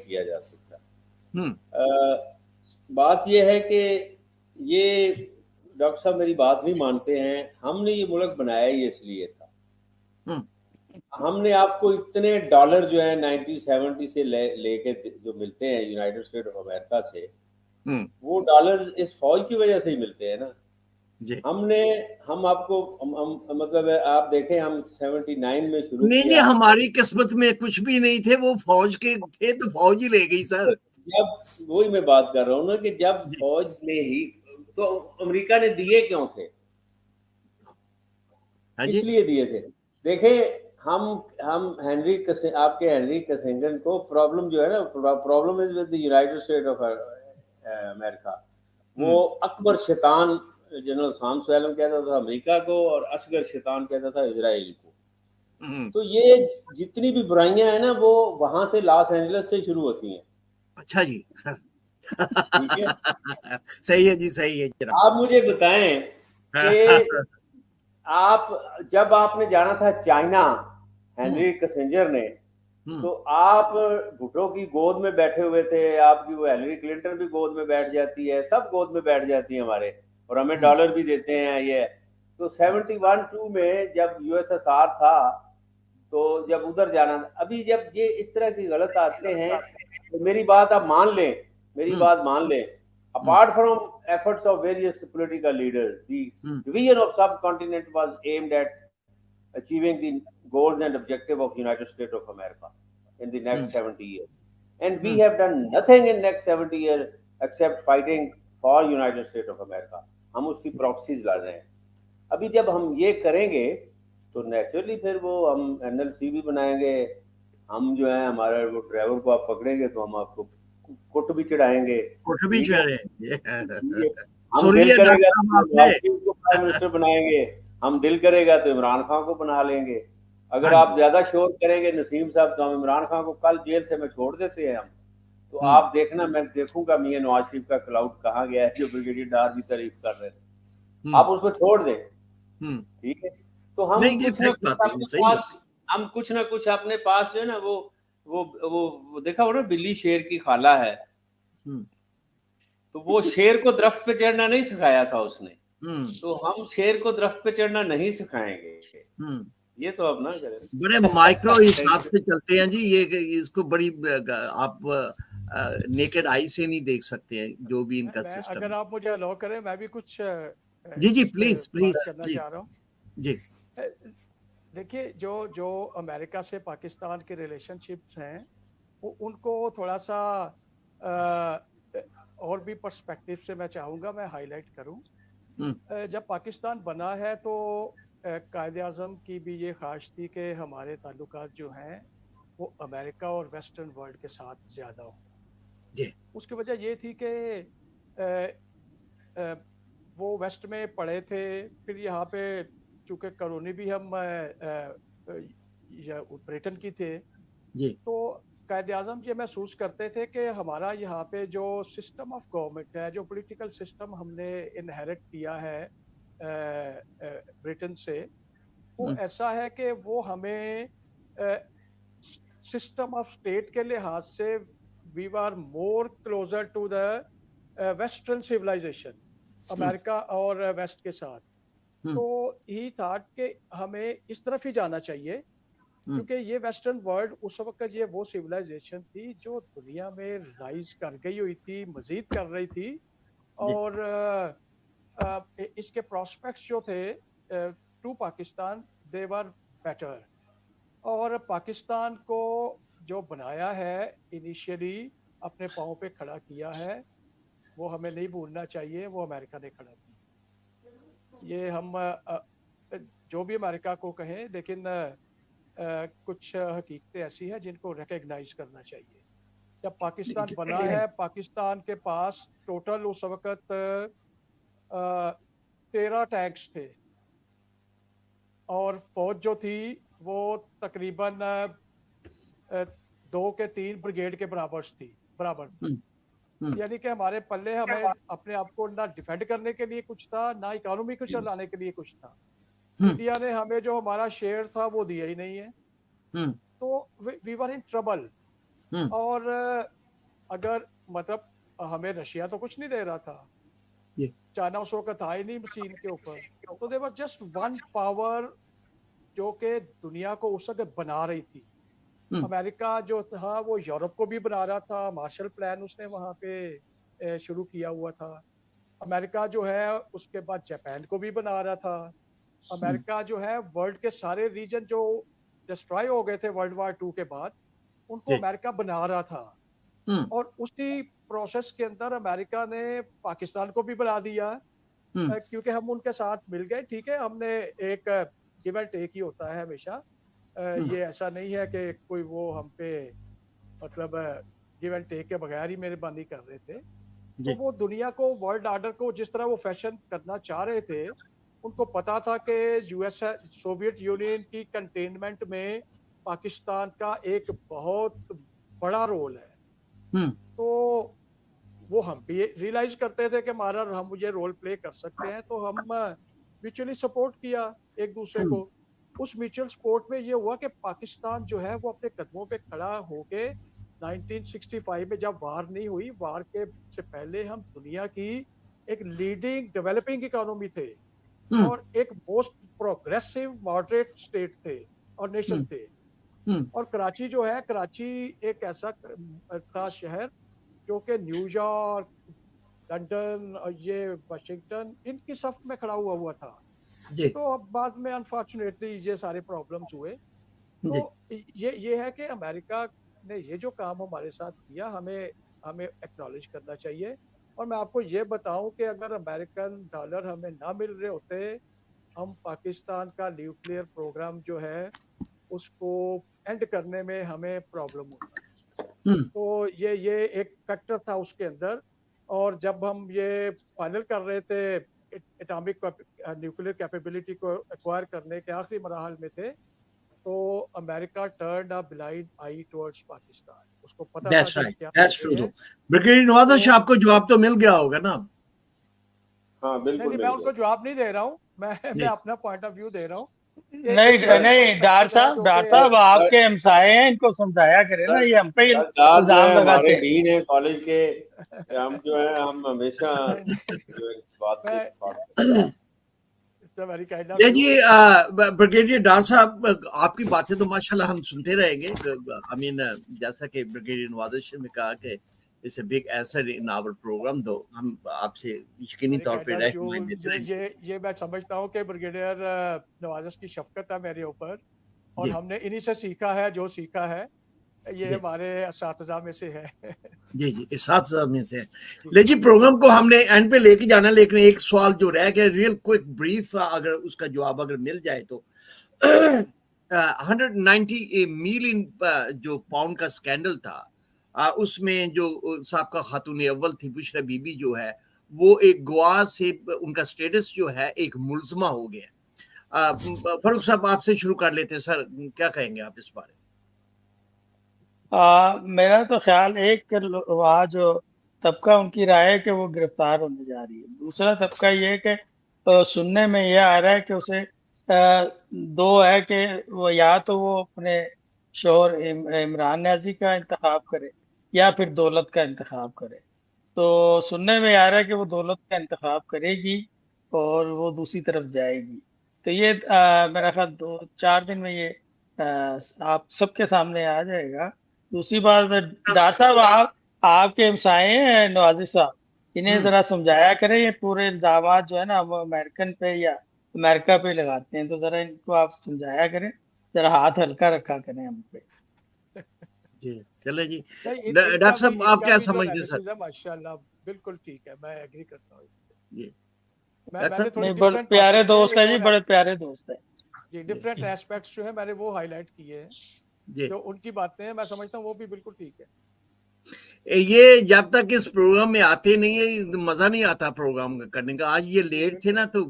किया जा सकता। हम्म। बात यह है कि ये डॉक्टर साहब मेरी बात नहीं मानते हैं। हमने ये मुल्क बनाया ही इसलिए था। हमने आपको इतने डॉलर जो है 1970 से लेके जो मिलते हैं यूनाइटेड स्टेट ऑफ अमेरिका से, वो डॉलर इस फौज की वजह से ही मिलते हैं ना। हम आपको मतलब आप देखें, हम 79 में शुरू नहीं किया। हमारी किस्मत में कुछ भी नहीं थे, वो फौज के थे तो फौज ही ले गई सर। जब वही मैं बात कर रहा हूँ ना कि जब फौज ने ही तो अमेरिका ने दिए क्यों थे, इसलिए दिए थे। देखें, हम आपके हेनरी किसिंजर को प्रॉब्लम जो है ना, problem is with the United state of America. वो अकबर शैतान जनरल खान सैलम कहता था अमेरिका को, और असगर शैतान कहता था इजराइल को। तो ये जितनी भी बुराइयां हैं ना, वो वहां से लॉस एंजलिस से शुरू होती हैं। अच्छा जी। ठीक है, सही है जी, सही है। आप मुझे बताएं कि आप जब आपने जाना था चाइना हेनरी किसिंजर ने, तो आप भुट्टो की गोद में बैठे हुए थे। आपकी वो हिलरी क्लिंटन भी गोद में बैठ जाती है, सब गोद में बैठ जाती है हमारे, और हमें डॉलर भी देते हैं ये। तो 71-2 में जब यूएसएसआर था, तो जब उधर जाना, अभी जब ये इस तरह की गलत आते हैं, तो मेरी बात आप मान लें, मेरी बात मान लें। Apart from efforts of various political leaders, the division of subcontinent was aimed at achieving the goals and objective of United States of America in the next 70 years. And we have done nothing in next 70 years except fighting for United States of America. हम उसकी proxies ला रहे हैं। अभी जब हम ये करेंगे तो नेचुरली फिर वो हम एनएलसी भी बनाएंगे। हम जो है हमारे वो ड्राइवर को आप पकड़ेंगे तो हम आपको कुट भी चढ़ाएंगे। कुट भी चढ़ाएंगे। हम दिल करेगा तो नवाज शरीफ को प्राइम मिनिस्टर बनाएंगे, हम दिल करेगा तो इमरान खान को बना लेंगे। अगर आप ज्यादा शोर करेंगे नसीम साहब, तो हम इमरान खान को कल जेल से में छोड़ देते हैं हम। तो आप देखना, मैं देखूंगा मियां नवाज शरीफ का क्लाउड कहाँ गया है, जो ब्रिगेडियर डार भी तारीफ कर रहे थे। आप उसको छोड़ दें, ठीक है। तो हम कुछ ना कुछ अपने पास जो है ना, वो देखा हो ना, बिल्ली शेर की खाला है। तो वो शेर को दरख्त पे चढ़ना नहीं सिखाया था उसने, तो हम शेर को दरख्त पे चढ़ना नहीं सिखाएंगे। ये तो अब ना करें, बड़े माइक्रो हिसाब से चलते हैं जी। ये इसको बड़ी आप नेकेड आई से नहीं देख सकते हैं जो भी इनका सिस्टम। अगर आप मुझे अलाउ करें, मैं भी कुछ जी प्लीज करना चाह रहा हूँ जी। देखिए, जो अमेरिका से पाकिस्तान के रिलेशनशिप्स हैं, उनको थोड़ा सा और भी पर्सपेक्टिव से मैं चाहूँगा मैं हाईलाइट करूँ। जब पाकिस्तान बना है तो कायद-ए-आज़म की भी ये ख्वाहिश थी कि हमारे ताल्लुकात जो हैं वो अमेरिका और वेस्टर्न वर्ल्ड के साथ ज़्यादा हो। उसकी वजह ये थी कि वो वेस्ट में पढ़े थे, फिर यहाँ पे चूँकि कॉलोनी भी हम ब्रिटेन की थे, तो कायद-ए-आज़म ये महसूस करते थे कि हमारा यहाँ पे जो सिस्टम ऑफ गवर्नमेंट है, जो पॉलिटिकल सिस्टम हमने इनहेरिट किया है ब्रिटेन से, वो ऐसा है कि वो हमें सिस्टम ऑफ स्टेट के लिहाज से we are more closer to the western civilisation, America और वेस्ट के साथ। तो ही थॉट कि हमें इस तरफ ही जाना चाहिए, क्योंकि ये वेस्टर्न वर्ल्ड उस वक्त ये वो सिविलाइजेशन थी जो दुनिया में राइज कर गई हुई थी, मजीद कर रही थी, और इसके प्रोस्पेक्ट्स जो थे to Pakistan they were better. और पाकिस्तान को जो बनाया है इनिशियली, अपने पाँव पे खड़ा किया है, वो हमें नहीं भूलना चाहिए, वो अमेरिका ने खड़ा किया। ये हम जो भी अमेरिका को कहें, लेकिन कुछ हकीकतें ऐसी हैं जिनको रिकग्नाइज करना चाहिए। जब पाकिस्तान बना है, पाकिस्तान के पास टोटल उस वक्त 13 टैंक्स थे, और फौज जो थी वो तकरीबन 2 के 3 ब्रिगेड के बराबर थी। यानी कि हमारे पल्ले हमें अपने आप को ना डिफेंड करने के लिए कुछ था, ना इकोनॉमी को चलाने के लिए कुछ था। इंडिया ने हमें जो हमारा शेयर था वो दिया ही नहीं है। तो वी वर इन ट्रबल। और अगर मतलब हमें रशिया तो कुछ नहीं दे रहा था, चाइना उस वक्त था ही नहीं चीन के ऊपर, तो there was just one power जो कि दुनिया को उस वक्त बना रही थी। अमेरिका जो था वो यूरोप को भी बना रहा था, मार्शल प्लान उसने वहाँ पे शुरू किया हुआ था। अमेरिका जो है उसके बाद जापान को भी बना रहा था। अमेरिका जो है वर्ल्ड के सारे रीजन जो डिस्ट्रॉय हो गए थे वर्ल्ड वार 2 के बाद, उनको अमेरिका बना रहा था। और उसी प्रोसेस के अंदर अमेरिका ने पाकिस्तान को भी बना दिया, क्योंकि हम उनके साथ मिल गए। ठीक है, हमने एक गिव एंड टेक ही होता है हमेशा, ये ऐसा नहीं है कि कोई वो हम पे मतलब गिव एंड टेक के बगैर ही मेहरबानी कर रहे थे। तो वो दुनिया को, वर्ल्ड ऑर्डर को जिस तरह वो फैशन करना चाह रहे थे, उनको पता था कि यूएस सोवियत यूनियन की कंटेनमेंट में पाकिस्तान का एक बहुत बड़ा रोल है। तो वो हम भी रियलाइज करते थे कि हमारा हम ये रोल प्ले कर सकते हैं, तो हम म्यूचुअली सपोर्ट किया एक दूसरे को। उस म्यूचुअल सपोर्ट में ये हुआ कि पाकिस्तान जो है वो अपने कदमों पे खड़ा होके 1965 में जब वार नहीं हुई, वार के से पहले हम दुनिया की एक लीडिंग डेवलपिंग इकोनॉमी थे और एक मोस्ट प्रोग्रेसिव मॉडरेट स्टेट थे और नेशन थे। और कराची जो है, कराची एक ऐसा था शहर जो कि न्यूयॉर्क, लंदन और ये वाशिंगटन इनकी सफ में खड़ा हुआ था। तो अब बाद में अनफॉर्चुनेटली ये सारे प्रॉब्लम्स हुए। तो ये है कि अमेरिका ने ये जो काम हमारे साथ किया, हमें एक्नॉलेज करना चाहिए। और मैं आपको ये बताऊं कि अगर अमेरिकन डॉलर हमें ना मिल रहे होते, हम पाकिस्तान का न्यूक्लियर प्रोग्राम जो है उसको एंड करने में हमें प्रॉब्लम होता। तो ये एक फैक्टर था उसके अंदर। और जब हम ये फाइनल कर रहे थे, एटॉमिक न्यूक्लियर कैपेबिलिटी को एक्वायर करने के आखिरी मराहल में थे, तो America turned a blind I towards Pakistan. उसको पता That's था right. क्या That's true though. ब्रिगेडियर नवाज़ शाह, आपको जवाब तो मिल गया होगा ना? हाँ बिल्कुल। मैं उनको जवाब नहीं दे रहा हूँ, मैं अपना पॉइंट ऑफ व्यू दे रहा हूँ। नहीं डार साहब आपके हमसाए हैं, इनको समझाया करें ना, ये हम पे इल्जाम लगाते हैं। हमारे डीन है कॉलेज के, हम जो है हम हमेशा बात जी। ब्रिगेडियर डार साहब, आपकी बातें तो माशाल्लाह हम सुनते रहेंगे। आई मीन जैसा कि ब्रिगेडियर नवाज़ में कहा कि it's a big asset in our programme, तो हम आपसे यकीनी तौर पे ये मैं समझता हूँ कि ब्रिगेडियर नवाज़ की शफकत है मेरे ऊपर, और हमने इन्हीं से सीखा है जो सीखा है। ये हमारे असातिज़ा में से है। जी असातिज़ा में से है। लेकिन प्रोग्राम को हमने एंड पे लेके जाना, लेकिन एक सवाल जो रह गया, रियल क्विक ब्रीफ, अगर उसका जवाब अगर मिल जाए तो 190 मिलियन जो पाउंड का स्कैंडल था, उसमें जो साबका खातून अव्वल थी बुशरा बीबी जो है, वो एक गवाह से उनका स्टेटस जो है एक मुल्ज़मा हो गया। फारूक साहब आपसे शुरू कर लेते हैं। सर क्या कहेंगे आप इस बारे में? मेरा तो ख्याल, एक वहाँ जो तबका उनकी राय है कि वो गिरफ्तार होने जा रही है, दूसरा तबका ये है कि सुनने में यह आ रहा है कि उसे दो है कि वो या तो वो अपने शोहर इमरान न्याजी का इंतखाब करे या फिर दौलत का इंतखाब करे। तो सुनने में आ रहा है कि वो दौलत का इंतखाब करेगी और वो दूसरी तरफ जाएगी। तो ये मेरा ख्याल 2-4 दिन में ये आप सबके सामने आ जाएगा। दूसरी बात, डार साहब आपके हमसाए हैं नवाज़ साहब, इन्हें जरा समझाया करें, ये पूरे इल्जाम जो है ना हम अमेरिकन पे या अमेरिका पे लगाते हैं, तो जरा इनको आप समझाया करें, जरा हाथ हल्का रखा करें हम पे। जी चले जी। डॉक्टर साहब आप क्या समझते हैं सर? माशाल्लाह बिल्कुल ठीक है, मैं एग्री करता हूँ जी। बड़े प्यारे दोस्त है जी, बड़े प्यारे दोस्त है जी। डिफरेंट एस्पेक्ट्स जो है मैंने वो हाईलाइट किए हैं, जो उनकी बातें हैं मैं समझता हूँ वो भी बिल्कुल ठीक है। ये जब तक इस प्रोग्राम में आते नहीं है मजा नहीं आता प्रोग्राम करने का। आज ये लेट थे ना, तो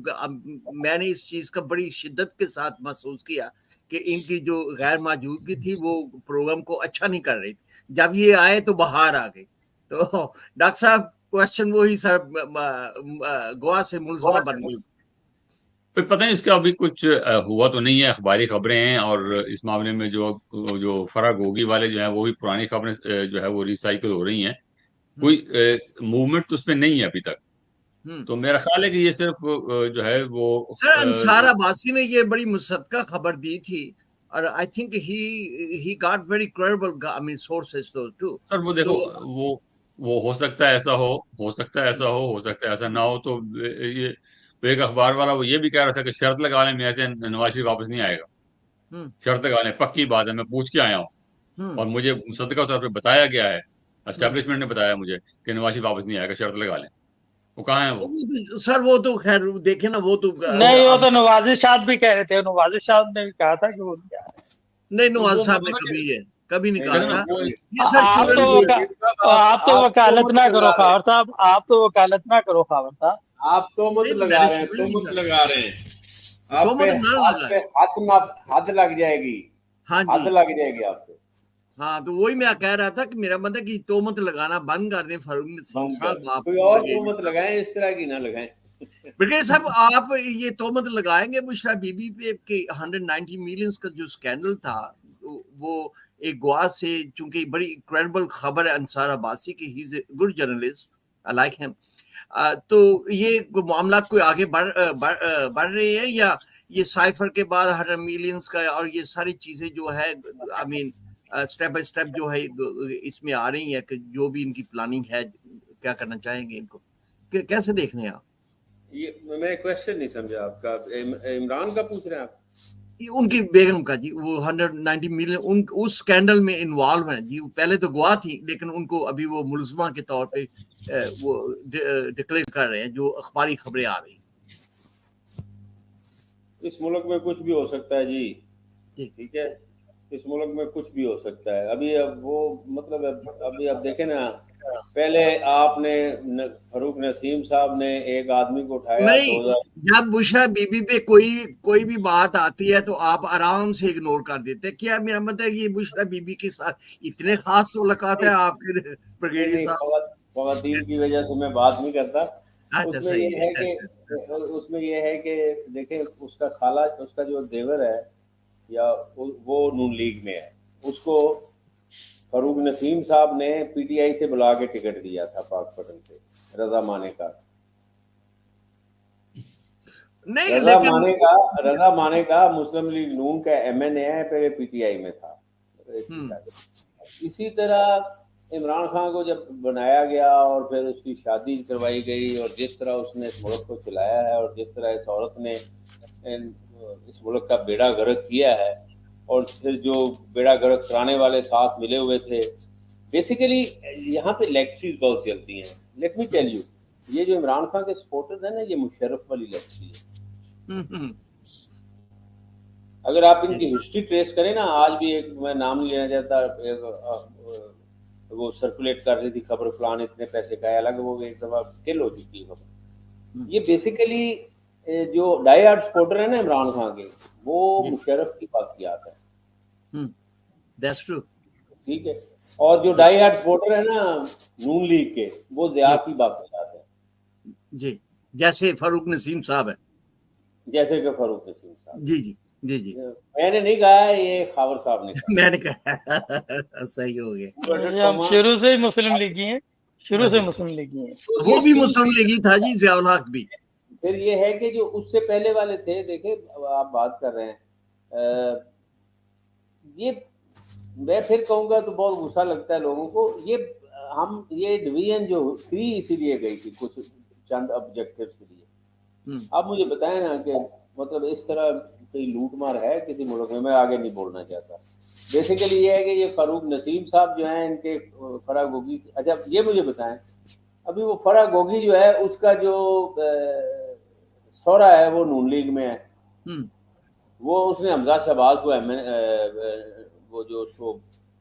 मैंने इस चीज का बड़ी शिद्दत के साथ महसूस किया कि इनकी जो गैर मौजूदगी थी वो प्रोग्राम को अच्छा नहीं कर रही थी। जब ये आए तो बाहर आ गए। तो डॉक्टर साहब क्वेश्चन वही सर, गोवा से मुल्ज़मा बन गई। फिर पता नहीं इसका अभी कुछ हुआ तो नहीं है, अखबारी खबरें हैं, और इस मामले में जो फराग होगी वाले जो है वो भी पुरानी खबरें जो है वो रिसाइकिल हो रही हैं, कोई मूवमेंट तो उसमें नहीं है अभी तक। तो मेरा ख्याल है कि ये सिर्फ जो है वो सर अंसार अब्बासी ने ये बड़ी मुसद्दका खबर दी थी, और I think he got very credible I mean sources too. Sir वो देखो, वो हो सकता है ऐसा हो सकता है ऐसा हो सकता है ऐसा ना हो। तो ये एक अखबार वाला वो ये भी कह रहा था कि शर्त लगा लें मैं से नवाज शरीफ वापस नहीं आएगा, शर्त लगा लें, पक्की बात है, मैं पूछ के आया हूँ और मुझे मुसद्दका तौर पे बताया गया है, एस्टेब्लिशमेंट ने बताया मुझे कि नवाज शरीफ वापस नहीं आएगा, शर्त लगा लें। वो कहाँ है वो? सर वो तो खैर देखे ना, वो तो नहीं, वो तो नवाजिश साहब भी कह रहे थे, नवाजिश साहब ने भी कहा था कि वो नहीं आ रहे। नहीं, नवाज साहब ने कभी नहीं कहा था। आप तो वकालत ना करो खावर साहब, आप तो वकालत ना करो खावर साहब, आप तो मत लगा रहे हैं, तो मत लगा रहे हैं, आप पे हद लग जाएगी। हाँ जी, हद लग जाएगी आप पे। हाँ, तो वही मैं कह रहा था कि मेरा मतलब कि तोमत लगाना बंद कर दें फारूक नसीम साहब, कोई और तोमत लगाएं, इस तरह की ना लगाएं। ब्रिगेडियर साहब, आप ये तोमत लगाएंगे बुशरा बीबी पे कि 190 मिलियंस का जो स्कैंडल था वो एक गवाह से, चूंकि बड़ी क्रेडिबल खबर है अंसार अब्बासी की, he is a good journalist, I like him, तो ये मामला कोई आगे बढ़ रहे हैं, या ये साइफर के बाद 100 मिलियंस का और ये सारी चीजें जो है I mean step by step जो है इसमें आ रही है कि जो भी इनकी प्लानिंग है क्या करना चाहेंगे, इनको कैसे देख रहे हैं आप? ये मैं क्वेश्चन नहीं समझा आपका, इमरान का पूछ रहे हैं आप? उनकी बेगम का जी, वो 190 मिलियन उस स्कैंडल में इन्वॉल्व है जी, पहले तो गवाह थी लेकिन उनको अभी वो मुलजमा के तौर पे वो डिक्लेयर कर रहे हैं, जो अखबारी खबरें आ रही। इस मुल्क में कुछ भी हो सकता है जी, ठीक है, इस मुल्क में कुछ भी हो सकता है। अभी अब वो मतलब अभी अब देखें ना, पहले आपने फारूक नसीम साहब ने एक आदमी को उठाया, नहीं, जब बुशरा बीबी पे कोई भी बात आती है तो आप आराम से इग्नोर कर देते हैं। क्या मेरा मतलब है कि बुशरा बीबी के साथ इतने खास मुलाकात है आपके ब्रिगेडियर साहब? ख़वातीन की वजह से मैं बात नहीं करता। उसमें ये है कि देखें, उसका साला, उसका जो देवर है या वो नून लीग में है, उसको फारूक नसीम साहब ने पीटीआई से बुला के टिकट दिया था पाकपटन से, रजा माने का मुस्लिम लीग नून का एमएनए है, पहले पीटीआई में था। इसी तरह इमरान खान को जब बनाया गया और फिर उसकी शादी करवाई गई, और जिस तरह उसने इस मुल्क को चलाया है और जिस तरह इस औरत ने इस मुल्क का बेड़ा गर्क किया है, और फिर जो बेड़ा गर्क कराने वाले साथ मिले हुए थे, बेसिकली यहाँ पे लेक्सीज बहुत चलती हैं। लेट मी टेल यू, ये जो इमरान खान के सपोर्टर्स हैं ना, ये मुशर्रफ वाली लेक्सी है। अगर आप इनकी हिस्ट्री ट्रेस करें ना, आज भी एक, मैं नाम नहीं लेना चाहता, वो सर्कुलेट कर रही थी खबर, फलान इतने पैसे का है, अलग वो एक दफा किल हो चुकी खबर। ये बेसिकली जो डाई हार्ड सपोर्टर है ना इमरान खान के, वो मुशर्रफ की बात की आता है। That's true. ठीक है, और जो डाई हार्ड सपोर्टर है ना नून लीग के, वो ज़िया की बात की आते हैं जी, जैसे फारूक नसीम साहब है, जैसे कि फारूक नसीम साहब। जी जी जी जी, मैंने नहीं कहा, ये खावर साहब ने कहा। मैंने कहा सही हो गया। हम शुरू से ही मुस्लिम लीगी हैं, शुरू से मुस्लिम लीगी हैं। वो भी मुस्लिम लीगी था जी, ज़ियाउल हक भी। फिर ये है कि जो उससे पहले वाले थे, देखे आप बात कर रहे हैं, ये मैं फिर कहूँगा तो बहुत गुस्सा लगता है लोगों को। ये डिवीजन जो थी इसीलिए गई थी, कुछ चंद ऑब्जेक्टिव्स के लिए। आप मुझे बताएं ना कि मतलब इस तरह कोई लूटमार है किसी मुल्क में? मैं आगे नहीं बोलना चाहता। बेसिकली ये है कि ये फारूक नसीम साहब जो हैं, इनके फराह गोगी, अच्छा ये मुझे बताएं, अभी वो फराह गोगी जो है, उसका जो सौरा है वो नून लीग में है। वो उसने हमजा शहबाज को वो जो उसको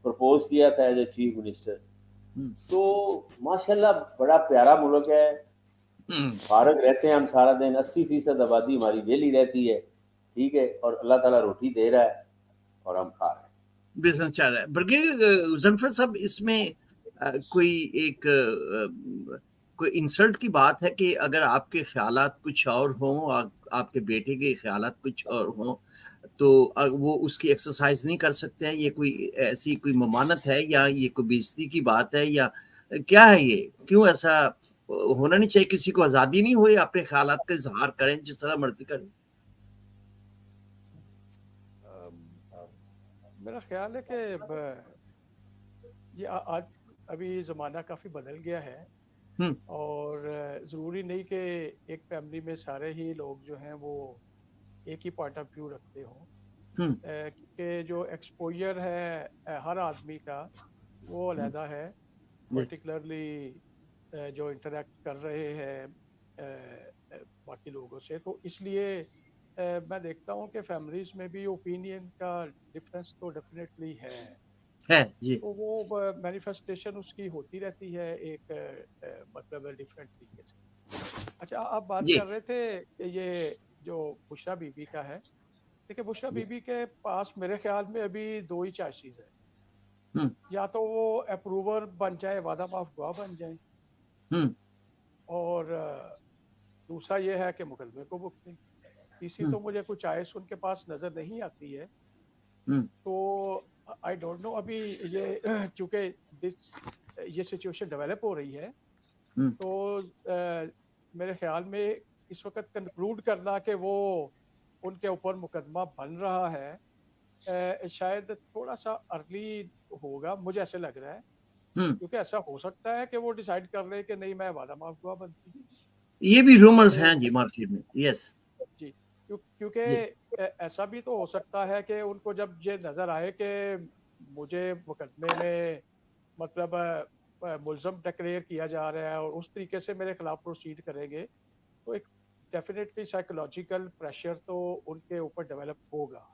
प्रपोज किया था एज ए चीफ मिनिस्टर। तो माशाल्लाह बड़ा प्यारा मुल्क है, फारग रहते हैं हम सारा दिन, 80% आबादी हमारी वेली रहती है, ठीक है, और अल्लाह ताला रोटी दे रहा है और हम खा रहे हैं, बिजनेस चल रहा है। ब्रिगेडियर ज़फ़र साहब, इसमें कोई इंसल्ट की बात है कि अगर आपके ख्यालात कुछ और हों, आपके बेटे के ख्यालात कुछ और हों तो वो उसकी एक्सरसाइज नहीं कर सकते हैं? ये कोई ऐसी कोई ममानत है या ये कोई बेइज्जती की बात है या क्या है ये? क्यों ऐसा होना नहीं चाहिए? किसी को आजादी नहीं हुई अपने ख्यालात का इजहार करें जिस तरह मर्जी करें? मेरा ख्याल है कि ये आज अभी ज़माना काफ़ी बदल गया है और ज़रूरी नहीं कि एक फैमिली में सारे ही लोग जो हैं वो एक ही पॉइंट ऑफ व्यू रखते हों, क्योंकि जो एक्सपोजर है हर आदमी का वो अलहदा है, पर्टिकुलरली जो इंटरेक्ट कर रहे हैं बाकी लोगों से, तो इसलिए मैं देखता हूँ कि फैमिलीज में भी ओपिनियन का डिफरेंस तो डेफिनेटली है जी। तो वो मैनिफेस्टेशन उसकी होती रहती है एक मतलब डिफरेंट तरीके से। अच्छा, आप बात कर रहे थे ये जो बुशरा बीबी का है, देखिए बुशरा बीबी के पास मेरे ख्याल में अभी दो ही चॉइसेस है, या तो वो अप्रूवर बन जाए, वादा माफ गवाह बन जाए, और दूसरा ये है कि मुकदमे को भुगतें। तीसरी तो मुझे कुछ चॉइस उनके पास नजर नहीं आती है। तो आई डोंट नो अभी ये चूंकि ये सिचुएशन डेवलप हो रही है तो मेरे ख्याल में इस वक्त कंक्लूड करना कि वो उनके ऊपर मुकदमा बन रहा है शायद थोड़ा सा अर्ली होगा, मुझे ऐसे लग रहा है, क्योंकि ऐसा हो सकता है कि वो डिसाइड कर ले कि नहीं मैं वादा माफ गवाह बनती हूँ। ये भी रूमर्स हैं जी मार्केट में। यस जी, क्योंकि ऐसा भी तो हो सकता है कि उनको जब ये नजर आए कि मुझे मुकदमे में मतलब मुलजम डिक्लेयर किया जा रहा है और उस तरीके से मेरे खिलाफ प्रोसीड करेंगे, तो एक डेफिनेटली साइकोलॉजिकल प्रेशर तो उनके ऊपर डेवलप होगा।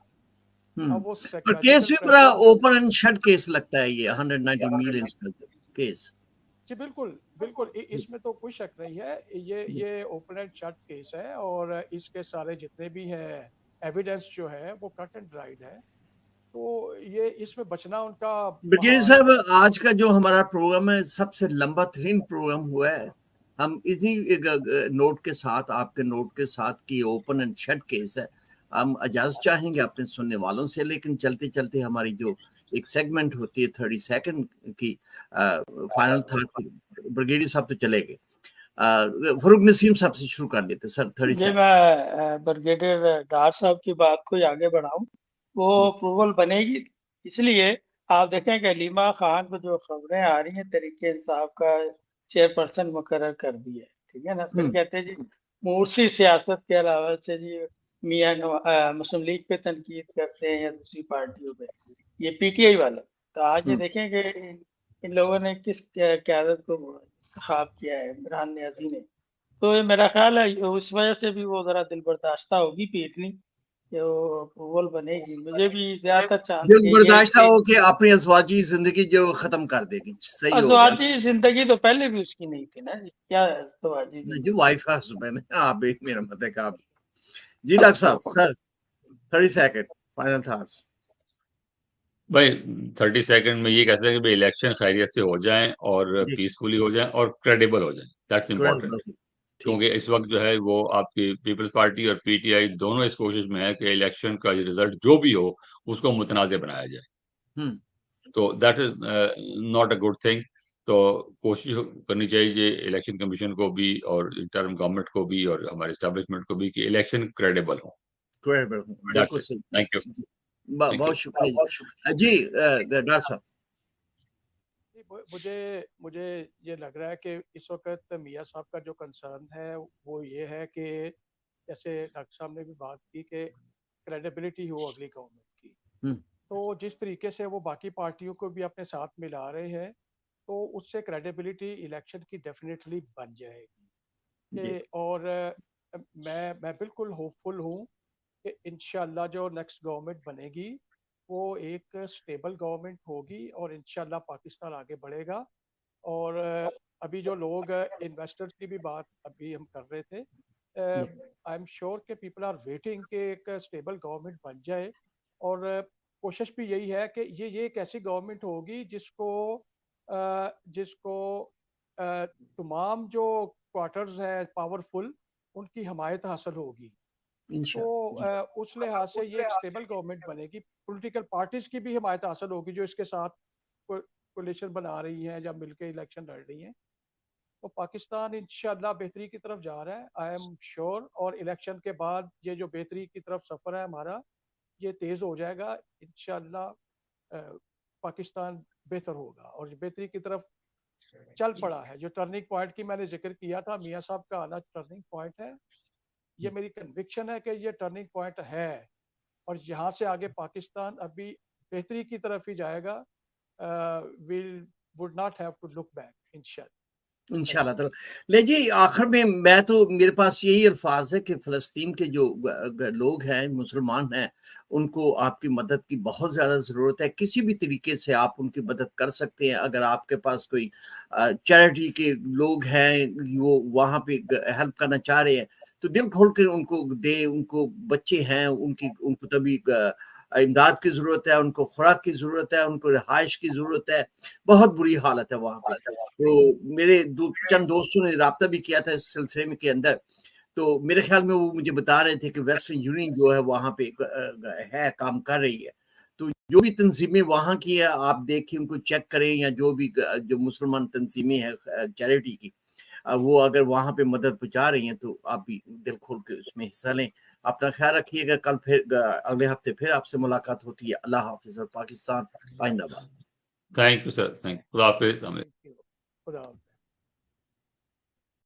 अब वो पर केस भी बड़ा pressure open and shut case लगता है ये 190 मिलियन का केस। जी बिल्कुल बिल्कुल, इसमें तो कोई शक नहीं है, ये ओपन एंड शट केस है और इसके सारे जितने भी हैं एविडेंस जो है वो कट एंड ड्राइड है, तो ये इसमें बचना उनका। ब्रिगेडियर साहब, आज का जो हमारा प्रोग्राम है सबसे लंबा तरीन प्रोग्राम हुआ है। हम इसी नोट के साथ, आपके नोट के साथ कि ओपन एंड शट केस है, हम इजाजत चाहेंगे अपने सुनने वालों से, लेकिन चलते चलते हमारी जो एक सेगमेंट होती है 30 सेकंड की फाइनल थॉट, ब्रिगेडियर साहब तो चले गए, फरूक नसीम साहब से शुरू कर लेते सर। 30 सेकंड। मैं ब्रिगेडियर डार साहब की बात को आगे बढ़ाऊं, वो अप्रूवल बनेगी, इसलिए आप देखें कि लीमा खान को जो खबरें आ रही हैं तरीके इंसाफ का चेयरपर्सन मुकर्रर कर दी है, ठीक है ना। फिर कहते हैं जी मूर्सी सियासत के अलावा से जी मियां मुस्लिम लीग पे तनकीद करते हैं या दूसरी पार्टियों पे, ये पीटीआई वाले। तो आज ये देखें कि इन लोगों ने किस क्यादत को ख्वाब किया है, इमरान न्याजी ने। तो ये मेरा ख्याल है उस वजह से भी वो जरा दिल बर्दाश्ता होगी पीटनी कि वो अप्रूवल बनेगी। मुझे भी ज्यादातर चांस दिल यही है बर्दाश्त कि हो कि अपनी अजवाजी जिंदगी जो खत्म कर देगी, सही हो गया। अजवाजी जिंदगी तो पहले भी उसकी नहीं थी ना जी, क्या अजवाजी जो वाइफ है हस्बैंड है, आप एक मेरा मत है आप जी। डॉक्टर साहब सर 30 सेकंड फाइनल थॉट्स। भाई 30 सेकंड में ये कह सकते हैं कि इलेक्शन खैरियत से हो जाएं और पीसफुली हो जाएं और क्रेडिबल हो जाएं, दैट्स इम्पोर्टेंट। क्योंकि इस वक्त जो है वो आपकी पीपल्स पार्टी और पीटीआई दोनों इस कोशिश में है कि इलेक्शन का रिजल्ट जो भी हो उसको मुतनाज़ बनाया जाए, तो that is not a good thing. तो कोशिश करनी चाहिए इलेक्शन कमीशन को भी और इंटर्म गवर्नमेंट को भी और हमारे एस्टेब्लिशमेंट को भी कि इलेक्शन क्रेडिबल हो। बिल्कुल सही। थैंक यू, बहुत शुक्रिया जी। डॉक्टर साहब, मुझे ये लग रहा है कि इस वक्त मियां साहब का जो कंसर्न है वो ये है कि जैसे डॉक्टर साहब ने भी बात की कि क्रेडिबिलिटी हो अगली गवर्नमेंट की, तो जिस तरीके से वो बाकी पार्टियों को भी अपने साथ मिला रहे हैं तो उससे क्रेडिबिलिटी इलेक्शन की डेफिनेटली बन जाएगी। और मैं बिल्कुल होपफुल हूँ कि इंशाल्लाह जो नेक्स्ट गवर्नमेंट बनेगी वो एक स्टेबल गवर्नमेंट होगी और इंशाल्लाह पाकिस्तान आगे बढ़ेगा। और अभी जो लोग इन्वेस्टर्स की भी बात अभी हम कर रहे थे, आई एम श्योर कि पीपल आर वेटिंग कि एक स्टेबल गवर्नमेंट बन जाए और कोशिश भी यही है कि ये एक ऐसी गवर्नमेंट होगी जिसको तमाम जो क्वार्टर्स है पावरफुल उनकी हमायत हासिल होगी। तो उस लिहाज से ये एक स्टेबल गवर्नमेंट बनेगी, पॉलिटिकल पार्टीज की भी हिमायत हासिल होगी जो इसके साथ कोalition बना रही हैं या मिलकर इलेक्शन लड़ रही हैं। तो पाकिस्तान इंशाल्लाह बेहतरी की तरफ जा रहा है, आई एम श्योर। और इलेक्शन के बाद ये जो बेहतरी की तरफ सफ़र है हमारा, ये तेज़ हो जाएगा इंशाल्लाह। पाकिस्तान बेहतर होगा और बेहतरी की तरफ चल पड़ा है। जो टर्निंग पॉइंट की मैंने जिक्र किया था, मियाँ साहब का आना टर्निंग पॉइंट है। ये मेरी कन्विक्शन है कि ये टर्निंग पॉइंट है और यहाँ से आगे पाकिस्तान अभी बेहतरी की तरफ ही जाएगा। We would not have to look back इंशाल्लाह। ले जी, आखिर में मैं तो, मेरे पास यही अल्फाज है कि फ़लस्तीन के जो लोग हैं, मुसलमान हैं, उनको आपकी मदद की बहुत ज़्यादा ज़रूरत है। किसी भी तरीके से आप उनकी मदद कर सकते हैं। अगर आपके पास कोई चैरिटी के लोग हैं, वो वहाँ पे हेल्प करना चाह रहे हैं, तो दिल खोल कर उनको दें। उनको बच्चे हैं, उनको तभी इमदाद की जरूरत है, उनको खुराक की जरूरत है, उनको रिहाइश की जरूरत है। बहुत बुरी हालत है वहाँ पे। तो मेरे चंद दोस्तों ने राब्ता भी किया था इस सिलसिले में के अंदर, तो मेरे ख्याल में वो मुझे बता रहे थे कि वेस्टर्न यूनियन जो है वहाँ पे है, काम कर रही है। तो जो भी तंजीमें वहाँ की है, आप देखिए, उनको चेक करें, या जो भी जो मुसलमान तंजीमें हैं चैरिटी की, वो अगर वहाँ पे मदद पहुँचा रही हैं, तो आप भी दिल खोल के उसमें हिस्सा लें। अपना ख्याल रखिएगा। कल फिर अगले हफ्ते फिर आपसे मुलाकात होती है। अल्लाह हाफिज़ और पाकिस्तान जिंदाबाद। Thank you sir, thank you. खुदा हाफिज़। इंशाल्लाह।